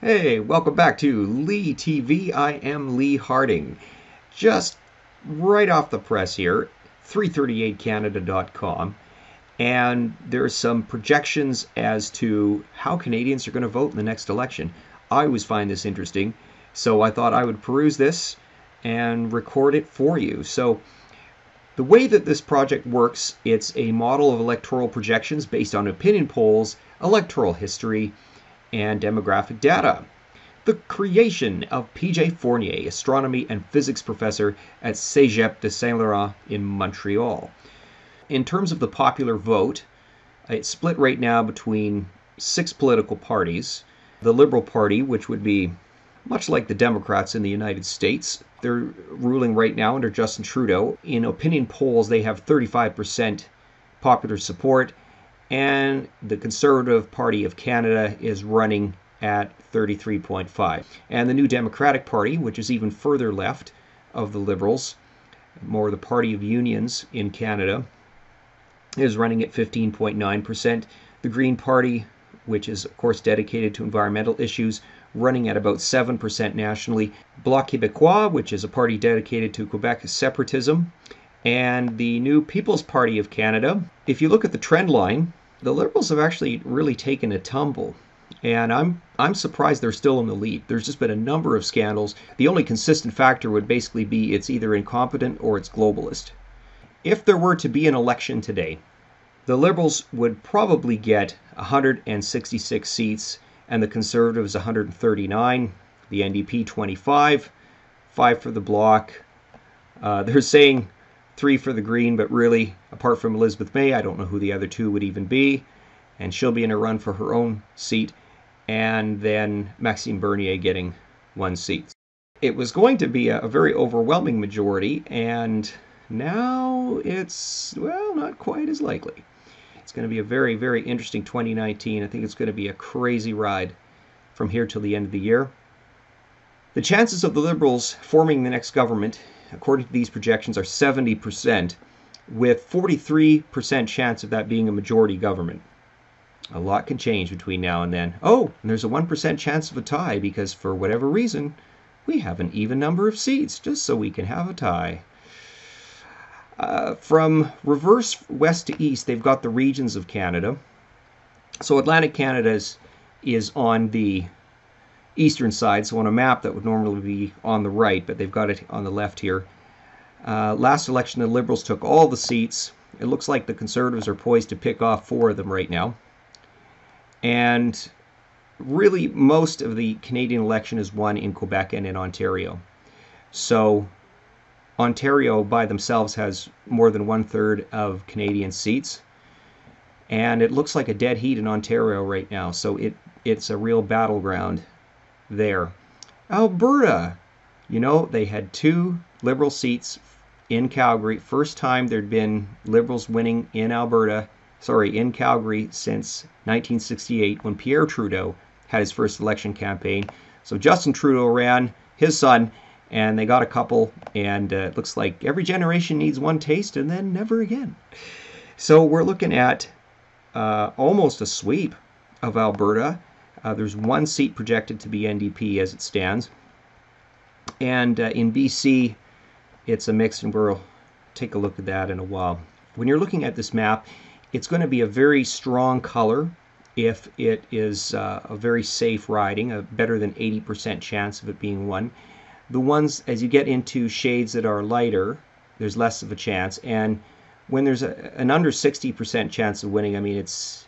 Hey, welcome back to Lee TV. I am Lee Harding. Just right off the press here, 338canada.com, and there's some projections as to how Canadians are going to vote in the next election. I always find this interesting, so I thought I would peruse this and record it for you. So the way that this project works, it's a model of electoral projections based on opinion polls, electoral history, and demographic data. The creation of P.J. Fournier, astronomy and physics professor at Cégep de Saint-Laurent in Montreal. In terms of the popular vote, it's split right now between 6 political parties. The Liberal Party, which would be much like the Democrats in the United States, they're ruling right now under Justin Trudeau. In opinion polls, they have 35% popular support, and the Conservative Party of Canada is running at 33.5. And the New Democratic Party, which is even further left of the Liberals, more the Party of Unions in Canada, is running at 15.9%. The Green Party, which is of course dedicated to environmental issues, running at about 7% nationally. Bloc Québécois, which is a party dedicated to Quebec separatism, and the New People's Party of Canada. If you look at the trend line, the Liberals have actually really taken a tumble, and I'm surprised they're still in the lead. There's just been a number of scandals. The only consistent factor would basically be it's either incompetent or it's globalist. If there were to be an election today, the Liberals would probably get 166 seats, and the Conservatives 139, the NDP 25, 5 for the Bloc. They're saying 3 for the Green, but really, apart from Elizabeth May, I don't know who the other 2 would even be, and she'll be in a run for her own seat, and then Maxime Bernier getting 1 seat. It was going to be a very overwhelming majority, and now it's, well, not quite as likely. It's going to be a very, very interesting 2019. I think it's going to be a crazy ride from here till the end of the year. The chances of the Liberals forming the next government, according to these projections, are 70%, with 43% chance of that being a majority government. A lot can change between now and then. Oh, and there's a 1% chance of a tie because for whatever reason, we have an even number of seats, just so we can have a tie. From reverse west to east, they've got the regions of Canada. So Atlantic Canada is on the eastern side, so on a map that would normally be on the right, but they've got it on the left here. Last election, the Liberals took all the seats. It looks like the Conservatives are poised to pick off 4 of them right now. And really, most of the Canadian election is won in Quebec and in Ontario. So Ontario by themselves has more than 1/3 of Canadian seats. And it looks like a dead heat in Ontario right now. So it's a real battleground there. Alberta, you know, they had 2 Liberal seats in Calgary. First time there'd been Liberals winning in in Calgary since 1968 when Pierre Trudeau had his first election campaign. So Justin Trudeau ran, his son, and they got a couple, and it looks like every generation needs one taste and then never again. So we're looking at almost a sweep of Alberta. There's 1 seat projected to be NDP as it stands. And in BC, it's a mix, and we'll take a look at that in a while. When you're looking at this map, it's going to be a very strong color if it is a very safe riding, a better than 80% chance of it being won. The ones, as you get into shades that are lighter, there's less of a chance. And when there's an under 60% chance of winning, I mean, it's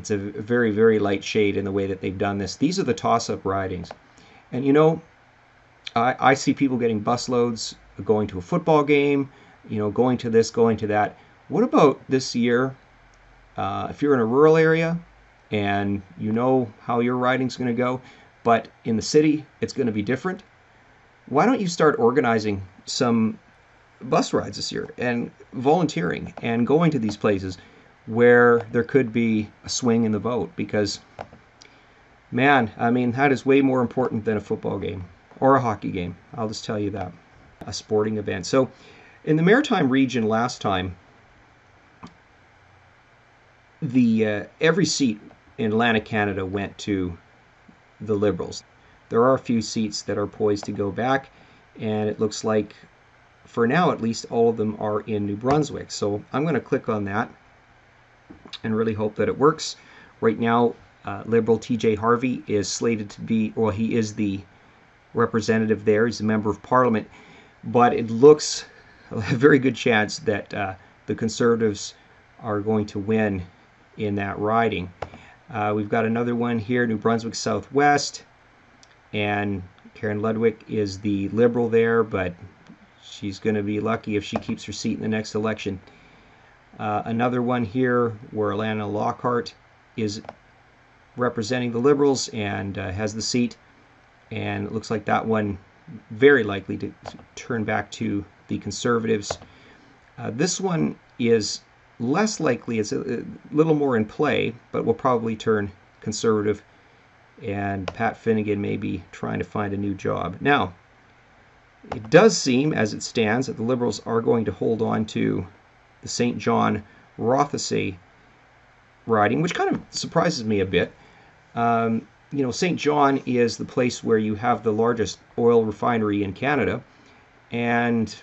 a very, very light shade in the way that they've done this. These are the toss-up ridings. And, you know, I see people getting busloads, going to a football game, you know, going to this, going to that. What about this year, if you're in a rural area and you know how your riding's going to go, but in the city it's going to be different? Why don't you start organizing some bus rides this year and volunteering and going to these places where there could be a swing in the vote? Because, man, I mean, that is way more important than a football game or a hockey game. I'll just tell you that. A sporting event. So in the Maritime region last time, every seat in Atlantic Canada went to the Liberals. there are a few seats that are poised to go back, and it looks like, for now at least, all of them are in New Brunswick. So I'm going to click on that and really hope that it works. Right now, Liberal TJ Harvey is slated to be, well, he is the representative there. He's a member of Parliament, but it looks a very good chance that the Conservatives are going to win in that riding. We've got another one here, New Brunswick Southwest, and Karen Ludwig is the Liberal there, but she's going to be lucky if she keeps her seat in the next election. Another one here where Alana Lockhart is representing the Liberals and has the seat, and it looks like that one very likely to turn back to the Conservatives. This one is less likely, it's a little more in play, but will probably turn Conservative, and Pat Finnegan may be trying to find a new job. Now, it does seem, as it stands, that the Liberals are going to hold on to the St. John Rothesay riding, which kind of surprises me a bit. St. John is the place where you have the largest oil refinery in Canada, and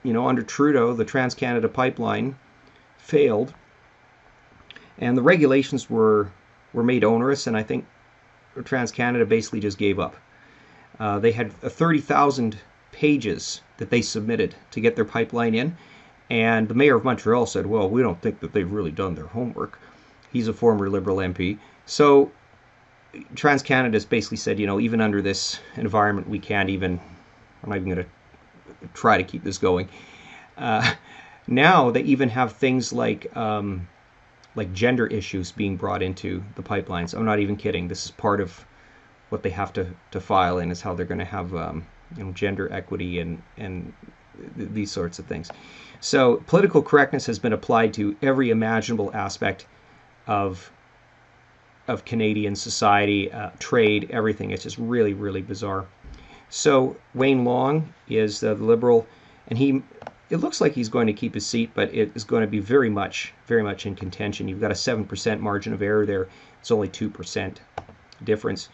under Trudeau, the Trans-Canada Pipeline failed, and the regulations were made onerous, and I think Trans-Canada basically just gave up. They had 30,000 pages that they submitted to get their pipeline in, and the mayor of Montreal said, well, we don't think that they've really done their homework. He's a former Liberal MP. So Trans-Canada's basically said, even under this environment, we can't even, I'm not even going to try to keep this going. Now they even have things like gender issues being brought into the pipelines. I'm not even kidding. This is part of what they have to file in, is how they're going to have gender equity and these sorts of things. So political correctness has been applied to every imaginable aspect of Canadian society, trade, everything. It's just really, really bizarre. So Wayne Long is the Liberal, and it looks like he's going to keep his seat, but it is going to be very much in contention. You've got a 7% margin of error there. It's only 2% difference.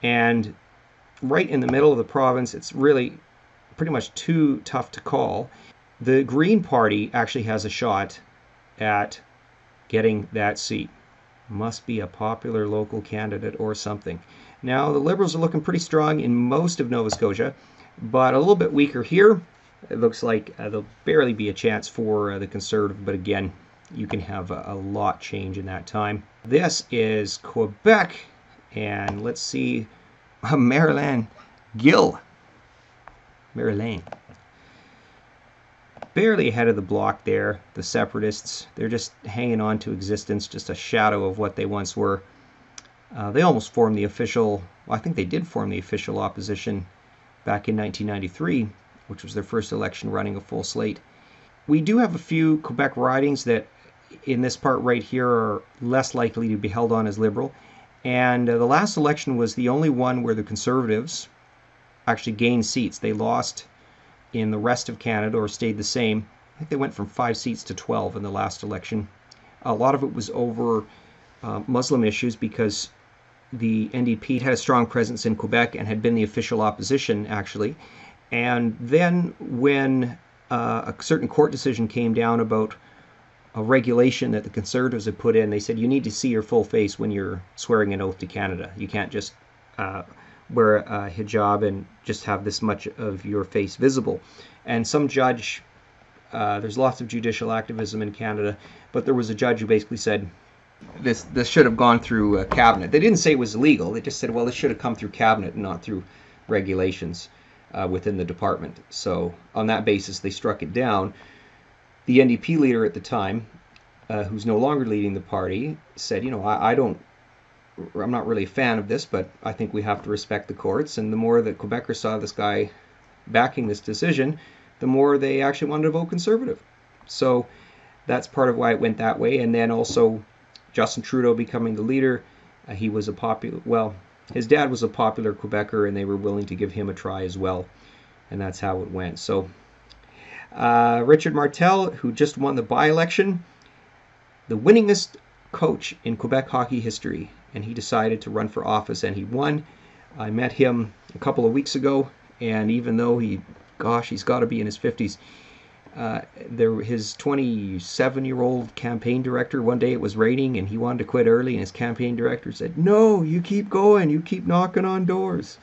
And right in the middle of the province, it's really pretty much too tough to call. The Green Party actually has a shot at getting that seat. Must be a popular local candidate or something. Now, the Liberals are looking pretty strong in most of Nova Scotia, but a little bit weaker here. It looks like there'll barely be a chance for the Conservative, but again, you can have a lot change in that time. This is Quebec, and let's see, Maryland Gill. Maryland. Barely ahead of the block there, the Separatists. They're just hanging on to existence, just a shadow of what they once were. They almost formed the official, well, I think they did form the official opposition back in 1993, which was their first election running a full slate. We do have a few Quebec ridings that in this part right here are less likely to be held on as Liberal. And the last election was the only one where the Conservatives actually gained seats. They lost in the rest of Canada, or stayed the same. I think they went from 5 seats to 12 in the last election. A lot of it was over Muslim issues, because the NDP had a strong presence in Quebec and had been the official opposition, actually. And then when a certain court decision came down about a regulation that the Conservatives had put in, they said you need to see your full face when you're swearing an oath to Canada. You can't just wear a hijab and just have this much of your face visible. And some judge, there's lots of judicial activism in Canada, but there was a judge who basically said this should have gone through cabinet. They didn't say it was illegal. They just said, well, it should have come through cabinet and not through regulations within the department. So on that basis, they struck it down. The NDP leader at the time, who's no longer leading the party, said, I'm not really a fan of this, but I think we have to respect the courts. And the more that Quebecers saw this guy backing this decision, the more they actually wanted to vote Conservative. So that's part of why it went that way. And then also Justin Trudeau becoming the leader, he was a popular, well, his dad was a popular Quebecer, and they were willing to give him a try as well. And that's how it went. So Richard Martel, who just won the by-election, the winningest coach in Quebec hockey history, and he decided to run for office, and he won. I met him a couple of weeks ago, and even though he's got to be in his 50s, his 27-year-old campaign director, one day it was raining and he wanted to quit early, and his campaign director said, "No, you keep going, you keep knocking on doors."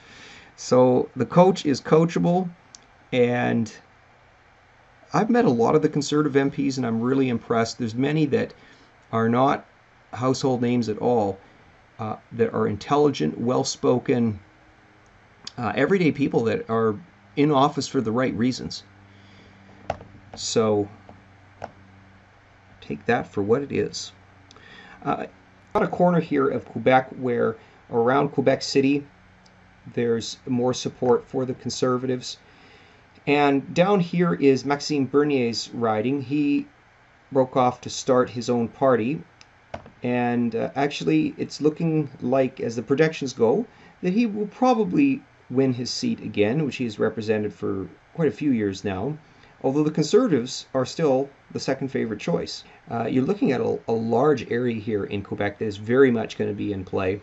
So the coach is coachable, and I've met a lot of the Conservative MPs, and I'm really impressed. There's many that are not household names at all, that are intelligent, well-spoken, everyday people that are in office for the right reasons. So take that for what it is. Got a corner here of Quebec where around Quebec City there's more support for the Conservatives. And down here is Maxime Bernier's riding. He broke off to start his own party. And actually, it's looking like, as the projections go, that he will probably win his seat again, which he has represented for quite a few years now. Although the Conservatives are still the second favorite choice. You're looking at a large area here in Quebec that is very much going to be in play.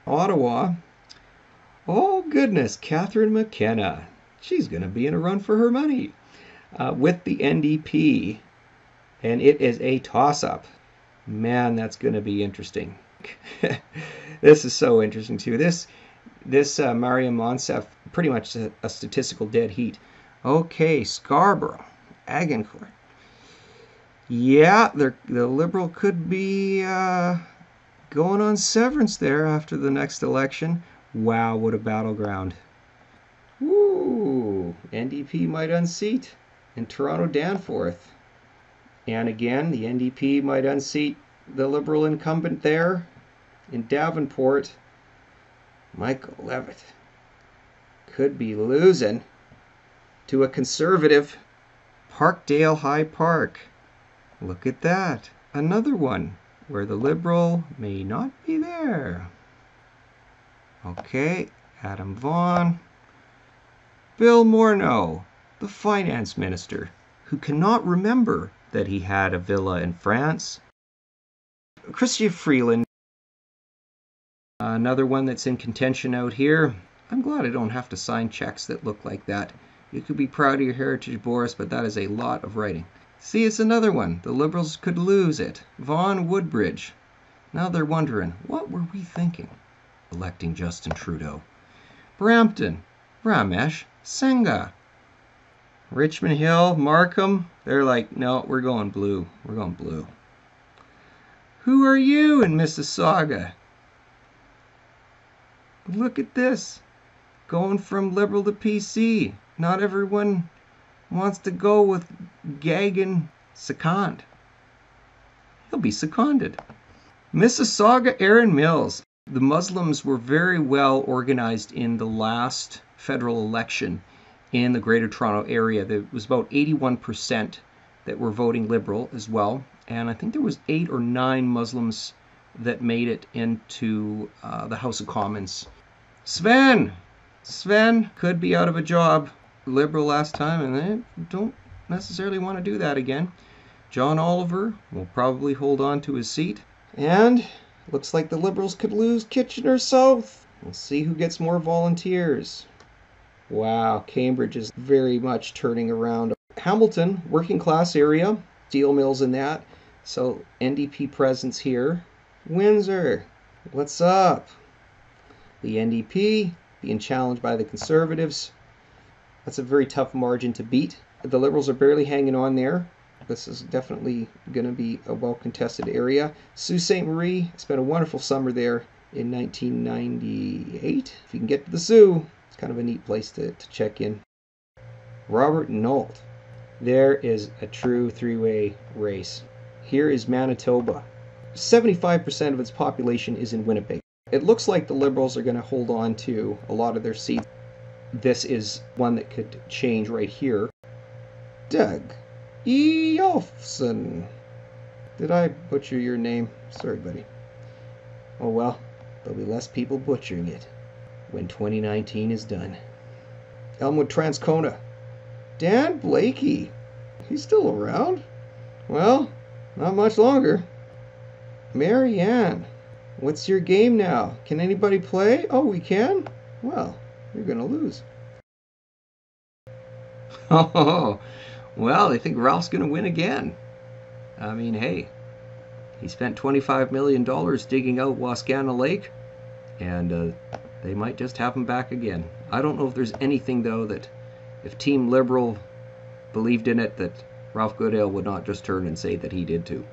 Ottawa. Oh, goodness, Catherine McKenna. She's going to be in a run for her money with the NDP. And it is a toss-up. Man, that's going to be interesting. This is so interesting, too. This Mariam Monsef, pretty much a statistical dead heat. Okay, Scarborough, Agincourt. Yeah, the Liberal could be going on severance there after the next election. Wow, what a battleground. Woo! NDP might unseat in Toronto Danforth. And again, the NDP might unseat the Liberal incumbent there in Davenport. Michael Levitt could be losing to a Conservative. Parkdale High Park. Look at that. Another one where the Liberal may not be there. Okay, Adam Vaughan. Bill Morneau, the finance minister, who cannot remember that he had a villa in France. Chrystia Freeland, another one that's in contention out here. I'm glad I don't have to sign checks that look like that. You could be proud of your heritage, Boris, but that is a lot of writing. See, it's another one. The Liberals could lose it. Vaughan Woodbridge. Now they're wondering, what were we thinking? Electing Justin Trudeau. Brampton, Ramesh Sengha. Richmond Hill, Markham, they're like, no, we're going blue. We're going blue. Who are you in Mississauga? Look at this. Going from Liberal to PC. Not everyone wants to go with Gagan Second. He'll be seconded. Mississauga, Aaron Mills. The Muslims were very well organized in the last federal election in the Greater Toronto area. There was about 81% that were voting Liberal as well. And I think there was 8 or 9 Muslims that made it into the House of Commons. Sven could be out of a job. Liberal last time, and they don't necessarily want to do that again. John Oliver will probably hold on to his seat. And looks like the Liberals could lose Kitchener South. We'll see who gets more volunteers. Wow, Cambridge is very much turning around. Hamilton, working class area, steel mills and that. So NDP presence here. Windsor, what's up? The NDP being challenged by the Conservatives. That's a very tough margin to beat. The Liberals are barely hanging on there. This is definitely going to be a well-contested area. Sault Ste. Marie spent a wonderful summer there in 1998. If you can get to the Sault, it's kind of a neat place to check in. Robert Nault. There is a true three-way race. Here is Manitoba. 75% of its population is in Winnipeg. It looks like the Liberals are going to hold on to a lot of their seats. This is one that could change right here. Doug Eolfson. Did I butcher your name? Sorry, buddy. Oh well, there'll be less people butchering it when 2019 is done. Elmwood Transcona. Dan Blakey. He's still around? Well, not much longer. Marianne. What's your game now? Can anybody play? Oh, we can? Well, you're going to lose. Oh, well, they think Ralph's going to win again. I mean, hey, he spent $25 million digging out Wascana Lake, and they might just have him back again. I don't know if there's anything, though, that if Team Liberal believed in it, that Ralph Goodale would not just turn and say that he did too.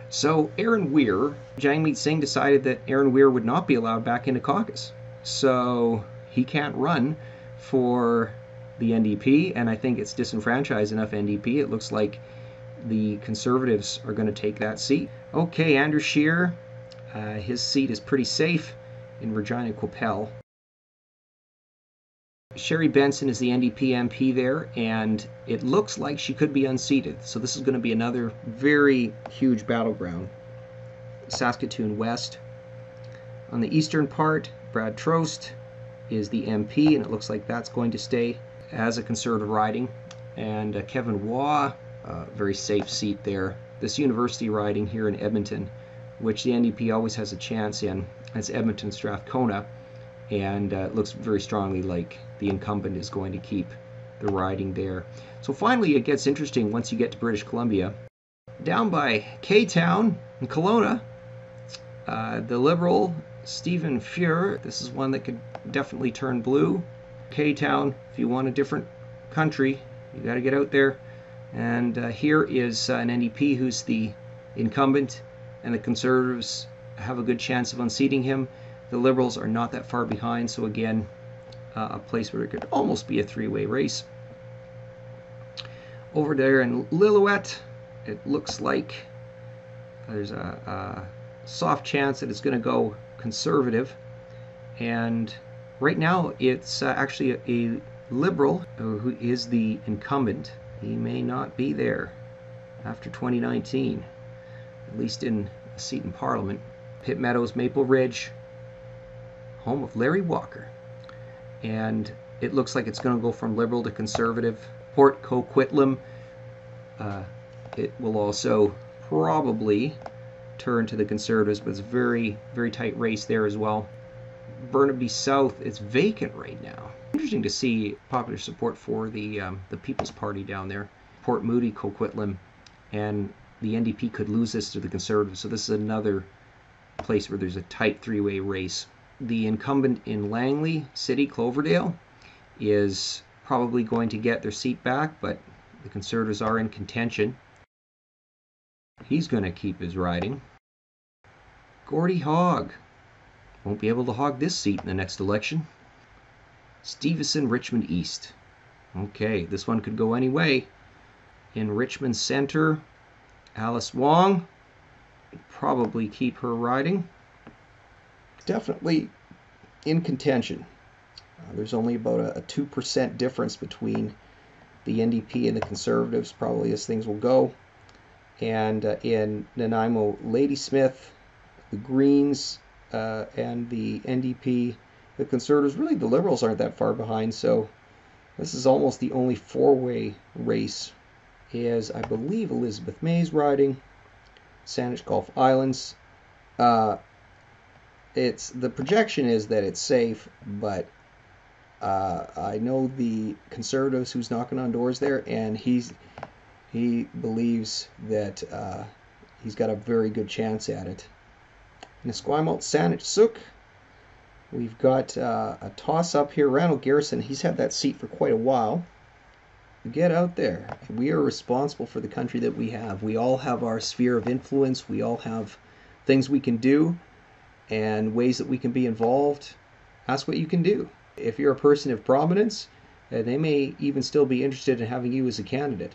So Aaron Weir, Jagmeet Singh decided that Aaron Weir would not be allowed back into caucus. So he can't run for the NDP, and I think it's disenfranchised enough NDP. It looks like the Conservatives are going to take that seat. Okay, Andrew Scheer, his seat is pretty safe in Regina Coupel. Sherry Benson is the NDP MP there, and it looks like she could be unseated. So this is going to be another very huge battleground. Saskatoon West. On the eastern part, Brad Trost is the MP, and it looks like that's going to stay as a Conservative riding. And Kevin Waugh, very safe seat there. This university riding here in Edmonton, which the NDP always has a chance in, that's Edmonton Strathcona, and it looks very strongly like the incumbent is going to keep the riding there. So finally it gets interesting once you get to British Columbia. Down by K-Town in Kelowna, the Liberal Stephen Fuhr, this is one that could definitely turn blue. K-Town, if you want a different country, you got to get out there. And here is an NDP who's the incumbent, and the Conservatives have a good chance of unseating him. The Liberals are not that far behind, so again, a place where it could almost be a three-way race. Over there in Lillooet, it looks like there's a soft chance that it's going to go Conservative. And right now, it's actually a Liberal who is the incumbent. He may not be there after 2019, at least in a seat in Parliament. Pitt Meadows, Maple Ridge, home of Larry Walker. And it looks like it's going to go from Liberal to Conservative. Port Coquitlam, it will also probably turn to the Conservatives, but it's a very, very tight race there as well. Burnaby South, it's vacant right now. Interesting to see popular support for the People's Party down there. Port Moody, Coquitlam, and the NDP could lose this to the Conservatives. So this is another place where there's a tight three-way race. The incumbent in Langley City, Cloverdale, is probably going to get their seat back, but the Conservatives are in contention. He's going to keep his riding. Gordie Hogg won't be able to hog this seat in the next election. Stevison, Richmond East. Okay, this one could go any way. In Richmond Center, Alice Wong will probably keep her riding. Definitely in contention. There's only about a 2% difference between the NDP and the Conservatives, probably as things will go. And in Nanaimo, Ladysmith, the Greens, and the NDP, the Conservatives, really the Liberals aren't that far behind, so this is almost the only four-way race. Is, I believe, Elizabeth May's riding, Saanich Gulf Islands. It's the projection is that it's safe, but I know the Conservatives who's knocking on doors there, and he believes that he's got a very good chance at it. In Esquimalt, Saanich Sooke, we've got a toss-up here. Randall Garrison, he's had that seat for quite a while. Get out there. We are responsible for the country that we have. We all have our sphere of influence. We all have things we can do and ways that we can be involved. Ask what you can do. If you're a person of prominence, they may even still be interested in having you as a candidate.